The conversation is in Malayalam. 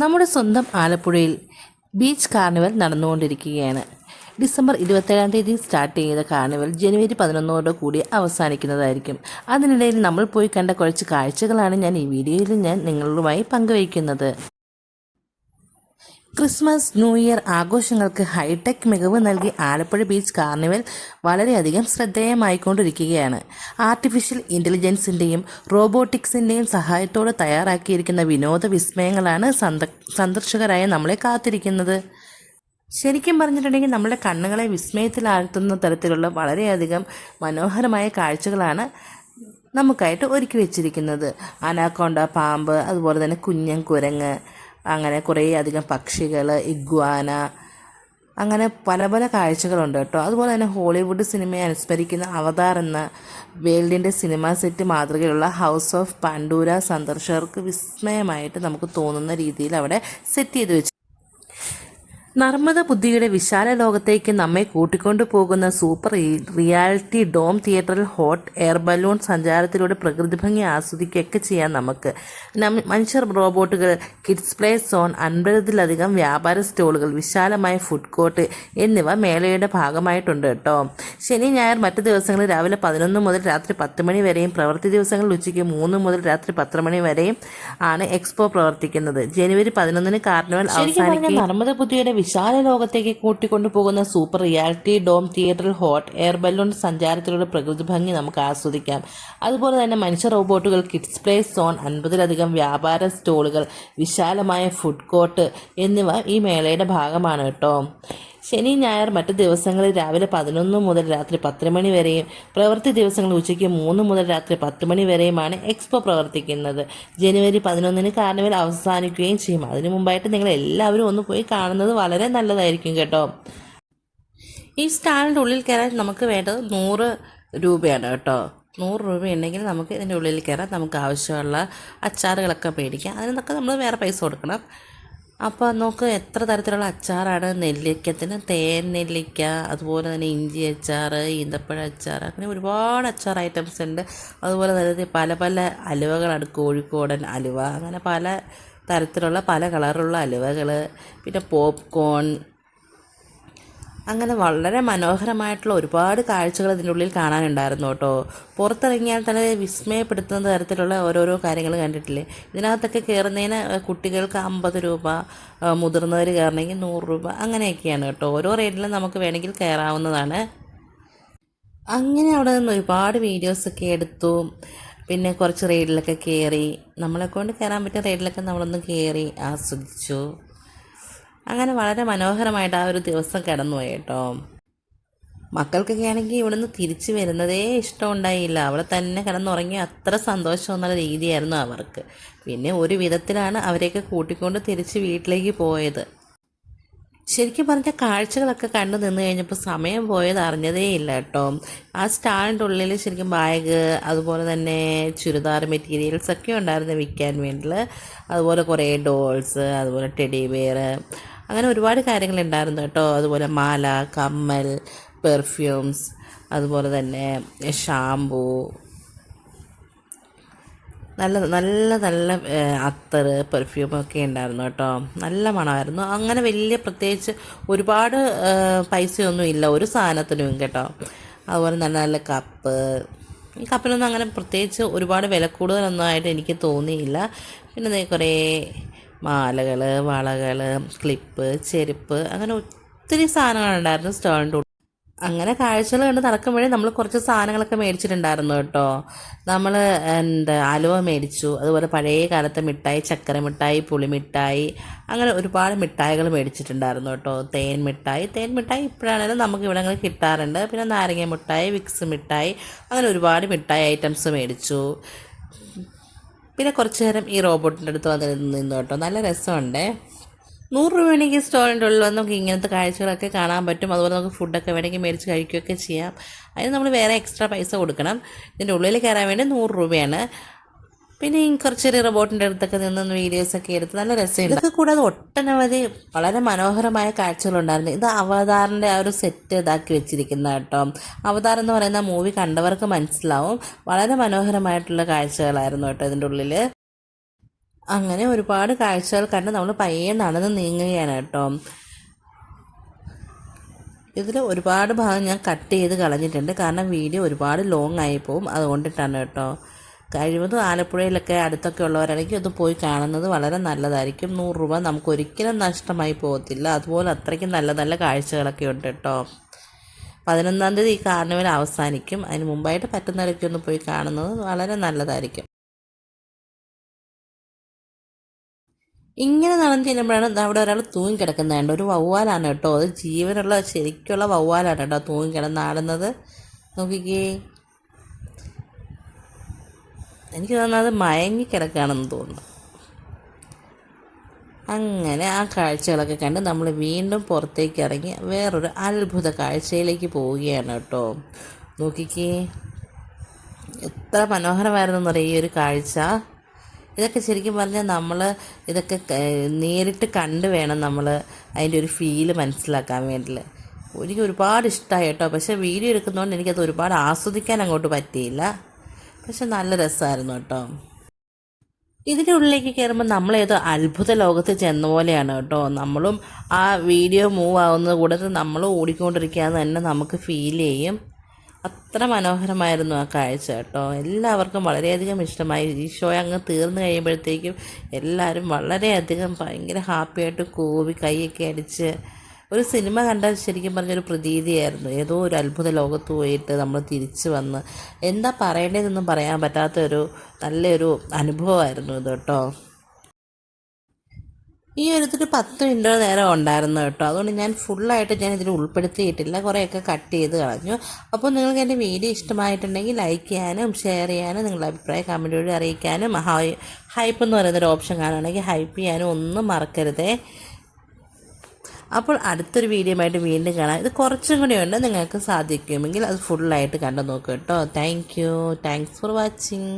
നമ്മുടെ സ്വന്തം ആലപ്പുഴയിൽ ബീച്ച് കാർണിവൽ നടന്നുകൊണ്ടിരിക്കുകയാണ്. ഡിസംബർ 27-ാം തീയതി സ്റ്റാർട്ട് ചെയ്ത കാർണിവൽ ജനുവരി 11 കൂടി അവസാനിക്കുന്നതായിരിക്കും. അതിനിടയിൽ നമ്മൾ പോയി കണ്ട കുറച്ച് കാഴ്ചകളാണ് ഞാൻ ഈ വീഡിയോയിൽ നിങ്ങളുമായി പങ്കുവയ്ക്കുന്നത്. ക്രിസ്മസ്, ന്യൂ ഇയർ ആഘോഷങ്ങൾക്ക് ഹൈടെക് മികവ് നൽകി ആലപ്പുഴ ബീച്ച് കാർണിവൽ വളരെയധികം ശ്രദ്ധേയമായിക്കൊണ്ടിരിക്കുകയാണ്. ആർട്ടിഫിഷ്യൽ ഇൻ്റലിജൻസിൻ്റെയും റോബോട്ടിക്സിൻ്റെയും സഹായത്തോടെ തയ്യാറാക്കിയിരിക്കുന്ന വിനോദ വിസ്മയങ്ങളാണ് സന്ദർശകരായ നമ്മളെ കാത്തിരിക്കുന്നത്. ശരിക്കും പറഞ്ഞിട്ടുണ്ടെങ്കിൽ നമ്മുടെ കണ്ണുകളെ വിസ്മയത്തിലാഴ്ത്തുന്ന തരത്തിലുള്ള വളരെയധികം മനോഹരമായ കാഴ്ചകളാണ് നമുക്കായിട്ട് ഒരുക്കി വെച്ചിരിക്കുന്നത്. അനാക്കോണ്ട പാമ്പ്, അതുപോലെ തന്നെ കുഞ്ഞൻ കുരങ്ങ്, അങ്ങനെ കുറേ അധികം പക്ഷികൾ, ഇഗ്വാന, അങ്ങനെ പല പല കാഴ്ചകളുണ്ട് കേട്ടോ. അതുപോലെ തന്നെ ഹോളിവുഡ് സിനിമയെ അനുസ്മരിക്കുന്ന അവതാർ എന്ന വേൾഡിൻ്റെ സിനിമാ സെറ്റ് മാതൃകയിലുള്ള ഹൗസ് ഓഫ് പാൻഡൂര സന്ദർശകർക്ക് വിസ്മയമായിട്ട് നമുക്ക് തോന്നുന്ന രീതിയിൽ അവിടെ സെറ്റ് ചെയ്ത് വെച്ചു. നർമ്മദ ബുദ്ധിയുടെ വിശാല ലോകത്തേക്ക് നമ്മെ കൂട്ടിക്കൊണ്ടു പോകുന്ന സൂപ്പർ റിയാലിറ്റി ഡോം തിയേറ്ററിൽ ഹോട്ട് എയർ ബലൂൺ സഞ്ചാരത്തിലൂടെ പ്രകൃതി ഭംഗി ആസ്വദിക്കുകയൊക്കെ ചെയ്യാം നമുക്ക്. മനുഷ്യർ, റോബോട്ടുകൾ, കിഡ്സ് പ്ലേ സോൺ, 50-ലധികം വ്യാപാര സ്റ്റോളുകൾ, വിശാലമായ ഫുഡ് കോർട്ട് എന്നിവ മേളയുടെ ഭാഗമായിട്ടുണ്ട് കേട്ടോ. ശനി, ഞായർ മറ്റു ദിവസങ്ങളിൽ രാവിലെ 11 മുതൽ രാത്രി 10 മണി വരെയും പ്രവൃത്തി ദിവസങ്ങളിൽ ഉച്ചയ്ക്ക് 3 മുതൽ രാത്രി 10 മണി വരെയും ആണ് എക്സ്പോ പ്രവർത്തിക്കുന്നത്. ജനുവരി 11 കാർണിവൽ അവസാനിക്കും. നർമ്മദ ബുദ്ധിയുടെ വിശാല ലോകത്തേക്ക് കൂട്ടിക്കൊണ്ടുപോകുന്ന സൂപ്പർ റിയാലിറ്റി ഡോം തിയേറ്ററിൽ ഹോട്ട് എയർ ബലൂൺ സഞ്ചാരത്തിലൂടെ പ്രകൃതി ഭംഗി നമുക്ക് ആസ്വദിക്കാം. അതുപോലെ തന്നെ മനുഷ്യ, റോബോട്ടുകൾ, കിഡ്സ് പ്ലേ സോൺ, 50-ലധികം വ്യാപാര സ്റ്റോളുകൾ, വിശാലമായ ഫുഡ് കോർട്ട് എന്നിവ ഈ മേളയുടെ ഭാഗമാണ് കേട്ടോ. ശനി, ഞായർ മറ്റു ദിവസങ്ങളിൽ രാവിലെ 11 മുതൽ രാത്രി 10 മണി വരെയും പ്രവൃത്തി ദിവസങ്ങളിൽ ഉച്ചയ്ക്ക് 3 മുതൽ രാത്രി 10 മണി വരെയുമാണ് എക്സ്പോ പ്രവർത്തിക്കുന്നത്. ജനുവരി 11 കാർണിവൽ അവസാനിക്കുകയും ചെയ്യും. അതിനു മുമ്പായിട്ട് നിങ്ങൾ എല്ലാവരും ഒന്ന് പോയി കാണുന്നത് വളരെ നല്ലതായിരിക്കും കേട്ടോ. ഈ സ്റ്റാളിൻ്റെ ഉള്ളിൽ കയറാൻ നമുക്ക് വേണ്ടത് 100 രൂപയാണ് കേട്ടോ. 100 രൂപയുണ്ടെങ്കിൽ നമുക്ക് ഇതിൻ്റെ ഉള്ളിൽ കയറാൻ നമുക്ക് ആവശ്യമുള്ള അച്ചാറുകളൊക്കെ മേടിക്കാം. അതിനൊക്കെ നമ്മൾ വേറെ പൈസ കൊടുക്കണം. അപ്പോൾ നമുക്ക് എത്ര തരത്തിലുള്ള അച്ചാറാണ്. നെല്ലിക്കത്തിന് തേൻ നെല്ലിക്ക, അതുപോലെ തന്നെ ഇഞ്ചി അച്ചാർ, ഈന്തപ്പഴ അച്ചാർ, അങ്ങനെ ഒരുപാട് അച്ചാർ ഐറ്റംസ് ഉണ്ട്. അതുപോലെ തന്നെ പല പല അലുവകളാണ്. കോഴിക്കോടൻ അലുവ, അങ്ങനെ പല തരത്തിലുള്ള പല കളറുള്ള അലുവകൾ, പിന്നെ പോപ്കോൺ, അങ്ങനെ വളരെ മനോഹരമായിട്ടുള്ള ഒരുപാട് കാഴ്ചകൾ ഇതിൻ്റെ ഉള്ളിൽ കാണാനുണ്ടായിരുന്നു കേട്ടോ. പുറത്തിറങ്ങിയാൽ തന്നെ വിസ്മയപ്പെടുത്തുന്ന തരത്തിലുള്ള ഓരോരോ കാര്യങ്ങൾ കണ്ടിട്ടില്ലേ. ഇതിനകത്തൊക്കെ കയറുന്നതിന് കുട്ടികൾക്ക് 50 രൂപ, മുതിർന്നവർ കയറണമെങ്കിൽ 100 രൂപ, അങ്ങനെയൊക്കെയാണ് കേട്ടോ. ഓരോ റേറ്റിലും നമുക്ക് വേണമെങ്കിൽ കയറാവുന്നതാണ്. അങ്ങനെ അവിടെ നിന്ന് ഒരുപാട് വീഡിയോസൊക്കെ എടുത്തു. പിന്നെ കുറച്ച് റൈഡിലൊക്കെ കയറി, നമ്മളെക്കൊണ്ട് കയറാൻ പറ്റിയ റൈഡിലൊക്കെ നമ്മളൊന്ന് കയറി ആസ്വദിച്ചു. അങ്ങനെ വളരെ മനോഹരമായിട്ട് ആ ഒരു ദിവസം കടന്നുപോയി കേട്ടോ. മക്കൾക്കൊക്കെ ആണെങ്കിൽ ഇവിടുന്ന് തിരിച്ചു വരുന്നതേ ഇഷ്ടമുണ്ടായില്ല. അവിടെ തന്നെ കിടന്നുറങ്ങി അത്ര സന്തോഷം എന്നുള്ള രീതിയായിരുന്നു അവർക്ക്. പിന്നെ ഒരു വിധത്തിലാണ് അവരെയൊക്കെ കൂട്ടിക്കൊണ്ട് തിരിച്ച് വീട്ടിലേക്ക് പോയത്. ശരിക്കും പറഞ്ഞ കാഴ്ചകളൊക്കെ കണ്ടു നിന്ന് കഴിഞ്ഞപ്പോൾ സമയം പോയത് അറിഞ്ഞതേ ഇല്ല കേട്ടോ. ആ സ്റ്റാളിൻ്റെ ഉള്ളിൽ ശരിക്കും ബാഗ്, അതുപോലെ തന്നെ ചുരിദാർ മെറ്റീരിയൽസ് ഒക്കെ ഉണ്ടായിരുന്നു വിൽക്കാൻ വേണ്ടിയിൽ. അതുപോലെ കുറേ ഡോൾസ്, അതുപോലെ ടെഡി ബെയർ, അങ്ങനെ ഒരുപാട് കാര്യങ്ങളുണ്ടായിരുന്നു കേട്ടോ. അതുപോലെ മാല, കമ്മൽ, പെർഫ്യൂംസ്, അതുപോലെ തന്നെ ഷാമ്പൂ, നല്ല നല്ല നല്ല അത്തർ, പെർഫ്യൂമൊക്കെ ഉണ്ടായിരുന്നു കേട്ടോ. നല്ല മണമായിരുന്നു. അങ്ങനെ വലിയ പ്രത്യേകിച്ച് ഒരുപാട് പൈസയൊന്നും ഇല്ല ഒരു സാധനത്തിനും കേട്ടോ. അതുപോലെ നല്ല നല്ല കപ്പ്, ഈ കപ്പിനൊന്നും അങ്ങനെ പ്രത്യേകിച്ച് ഒരുപാട് വില കൂടുതലൊന്നും ആയിട്ട് എനിക്ക് തോന്നിയില്ല. പിന്നെ കുറേ മാലകൾ, വളകൾ, ക്ലിപ്പ്, ചെരുപ്പ്, അങ്ങനെ ഒത്തിരി സാധനങ്ങളുണ്ടായിരുന്നു സ്റ്റാളിൻ്റെ ഉള്ളിൽ. അങ്ങനെ കാഴ്ചകൾ കണ്ട് നടക്കുമ്പോഴേ നമ്മൾ കുറച്ച് സാധനങ്ങളൊക്കെ മേടിച്ചിട്ടുണ്ടായിരുന്നു കേട്ടോ. നമ്മൾ അലുവ മേടിച്ചു, അതുപോലെ പഴയ കാലത്തെ മിഠായി, ചക്കര മിഠായി, പുളിമിഠായി, അങ്ങനെ ഒരുപാട് മിഠായികൾ മേടിച്ചിട്ടുണ്ടായിരുന്നു കേട്ടോ. തേൻ മിഠായി ഇപ്പോഴാണെങ്കിലും നമുക്ക് ഇവിടങ്ങളിൽ കിട്ടാറുണ്ട്. പിന്നെ നാരങ്ങ മിഠായി, വിക്സ് മിഠായി, അങ്ങനെ ഒരുപാട് മിഠായി ഐറ്റംസ് മേടിച്ചു. പിന്നെ കുറച്ച് നേരം ഈ റോബോട്ടിൻ്റെ അടുത്ത് വന്ന് നിന്നു കേട്ടോ. നല്ല രസമുണ്ടേ. 100 രൂപ വേണമെങ്കിൽ സ്റ്റോറിൻ്റെ ഉള്ളിൽ വന്ന് നമുക്ക് ഇങ്ങനത്തെ കാഴ്ചകളൊക്കെ കാണാൻ പറ്റും. അതുപോലെ നമുക്ക് ഫുഡൊക്കെ വേണമെങ്കിൽ മേടിച്ച് കഴിക്കുകയൊക്കെ ചെയ്യാം. അതിന് നമ്മൾ വേറെ എക്സ്ട്രാ പൈസ കൊടുക്കണം. ഇതിൻ്റെ ഉള്ളിൽ കയറാൻ വേണ്ടി 100 രൂപയാണ്. പിന്നെ കുറച്ചൊരു റോബോട്ടിൻ്റെ അടുത്തൊക്കെ നിന്ന് വീഡിയോസൊക്കെ എടുത്ത് നല്ല രസമുണ്ട്. ഇതൊക്കെ കൂടാതെ ഒട്ടനവധി വളരെ മനോഹരമായ കാഴ്ചകളുണ്ടായിരുന്നു. ഇത് അവതാറിൻ്റെ ആ ഒരു സെറ്റ് ഇതാക്കി വെച്ചിരിക്കുന്ന കേട്ടോ. അവതാർ എന്ന് പറയുന്ന മൂവി കണ്ടവർക്ക് മനസ്സിലാവും. വളരെ മനോഹരമായിട്ടുള്ള കാഴ്ചകളായിരുന്നു കേട്ടോ ഇതിൻ്റെ ഉള്ളിൽ. അങ്ങനെ ഒരുപാട് കാഴ്ചകൾ കണ്ട് നമ്മൾ പയ്യെ നടന്ന് നീങ്ങുകയാണ് കേട്ടോ. ഇതിൽ ഒരുപാട് ഭാഗം ഞാൻ കട്ട് ചെയ്ത് കളഞ്ഞിട്ടുണ്ട്, കാരണം വീഡിയോ ഒരുപാട് ലോങ് ആയി പോവും, അതുകൊണ്ടിട്ടാണ് കേട്ടോ. കഴിവതും ആലപ്പുഴയിലൊക്കെ അടുത്തൊക്കെ ഉള്ളവരാണെങ്കിൽ അത് പോയി കാണുന്നത് വളരെ നല്ലതായിരിക്കും. 100 രൂപ നമുക്ക് ഒരിക്കലും നഷ്ടമായി പോകത്തില്ല. അതുപോലെ അത്രയ്ക്കും നല്ല നല്ല കാഴ്ചകളൊക്കെ ഉണ്ട് കേട്ടോ. 11-ാം തീയതി ഈ കാർണിവൽ അവസാനിക്കും. അതിന് മുമ്പായിട്ട് പറ്റുന്നവരൊക്കെ ഒന്ന് പോയി കാണുന്നത് വളരെ നല്ലതായിരിക്കും. ഇങ്ങനെ നടന്ന് ചെല്ലുമ്പോഴാണ് അവിടെ ഒരാൾ തൂങ്ങിക്കിടക്കുന്നതുണ്ട്. ഒരു വവ്വാലാണ് കേട്ടോ, അത് ജീവനുള്ള ശരിക്കുള്ള വവ്വാലാണ് കേട്ടോ തൂങ്ങിക്കിടന്ന് ആടുന്നത്. നോക്കിക്കേ, എനിക്ക് തോന്നുന്നത് മയങ്ങിക്കിടക്കുകയാണെന്ന് തോന്നുന്നു. അങ്ങനെ ആ കാഴ്ചകളൊക്കെ കണ്ട് നമ്മൾ വീണ്ടും പുറത്തേക്ക് ഇറങ്ങി വേറൊരു അത്ഭുത കാഴ്ചയിലേക്ക് പോവുകയാണ് കേട്ടോ. നോക്കിക്കേ, എത്ര മനോഹരമായിരുന്നു എന്നറിയാം ഈ ഒരു കാഴ്ച. ഇതൊക്കെ ശരിക്കും പറഞ്ഞാൽ നമ്മൾ ഇതൊക്കെ നേരിട്ട് കണ്ട് വേണം നമ്മൾ അതിൻ്റെ ഒരു ഫീല് മനസ്സിലാക്കാൻ വേണ്ടിയിട്ട്. എനിക്ക് ഒരുപാട് ഇഷ്ടമായി കേട്ടോ. പക്ഷേ വീഡിയോ എടുക്കുന്നതുകൊണ്ട് എനിക്കത് ഒരുപാട് ആസ്വദിക്കാൻ അങ്ങോട്ട് പറ്റിയില്ല. പക്ഷെ നല്ല രസമായിരുന്നു കേട്ടോ. ഇതിൻ്റെ ഉള്ളിലേക്ക് കയറുമ്പോൾ നമ്മളേതോ അത്ഭുത ലോകത്ത് ചെന്ന പോലെയാണ് കേട്ടോ. നമ്മളും ആ വീഡിയോ മൂവ് ആവുന്നത് കൂടാതെ നമ്മളും ഓടിക്കൊണ്ടിരിക്കുകയെന്ന് തന്നെ നമുക്ക് ഫീൽ ചെയ്യും. അത്ര മനോഹരമായിരുന്നു ആ കാഴ്ച കേട്ടോ. എല്ലാവർക്കും വളരെയധികം ഇഷ്ടമായി. ഈ ഷോ അങ്ങ് തീർന്നു കഴിയുമ്പോഴത്തേക്കും എല്ലാവരും വളരെയധികം ഭയങ്കര ഹാപ്പിയായിട്ട് കൂവി കൈയൊക്കെ അടിച്ച് ഒരു സിനിമ കണ്ടാൽ ശരിക്കും പറഞ്ഞൊരു പ്രതീതിയായിരുന്നു. ഏതോ ഒരു അത്ഭുത ലോകത്ത് പോയിട്ട് നമ്മൾ തിരിച്ച് വന്ന് എന്താ പറയേണ്ടതെന്നൊന്നും പറയാൻ പറ്റാത്തൊരു നല്ലൊരു അനുഭവമായിരുന്നു ഇത് കേട്ടോ. ഈ ഒരു 10 മിനിറ്റ് നേരം ഉണ്ടായിരുന്നു കേട്ടോ. അതുകൊണ്ട് ഞാൻ ഫുള്ളായിട്ട് ഞാൻ ഇതിൽ ഉൾപ്പെടുത്തിയിട്ടില്ല, കുറേയൊക്കെ കട്ട് ചെയ്ത് കളഞ്ഞു. അപ്പോൾ നിങ്ങൾക്ക് എൻ്റെ വീഡിയോ ഇഷ്ടമായിട്ടുണ്ടെങ്കിൽ ലൈക്ക് ചെയ്യാനും ഷെയർ ചെയ്യാനും നിങ്ങളുടെ അഭിപ്രായം കമൻറ്റ് വഴി അറിയിക്കാനും ഹൈപ്പ് എന്ന് പറയുന്നൊരു ഓപ്ഷൻ കാണുകയാണെങ്കിൽ ഹൈപ്പ് ചെയ്യാനും ഒന്നും മറക്കരുതേ. അപ്പോൾ അടുത്തൊരു വീഡിയോ ആയിട്ട് വീണ്ടും കാണാം. ഇത് കുറച്ചും കൂടി ഉണ്ട്, നിങ്ങൾക്ക് സാധിക്കുമെങ്കിൽ അത് ഫുള്ളായിട്ട് കണ്ടു നോക്കുക കേട്ടോ. Thanks for watching.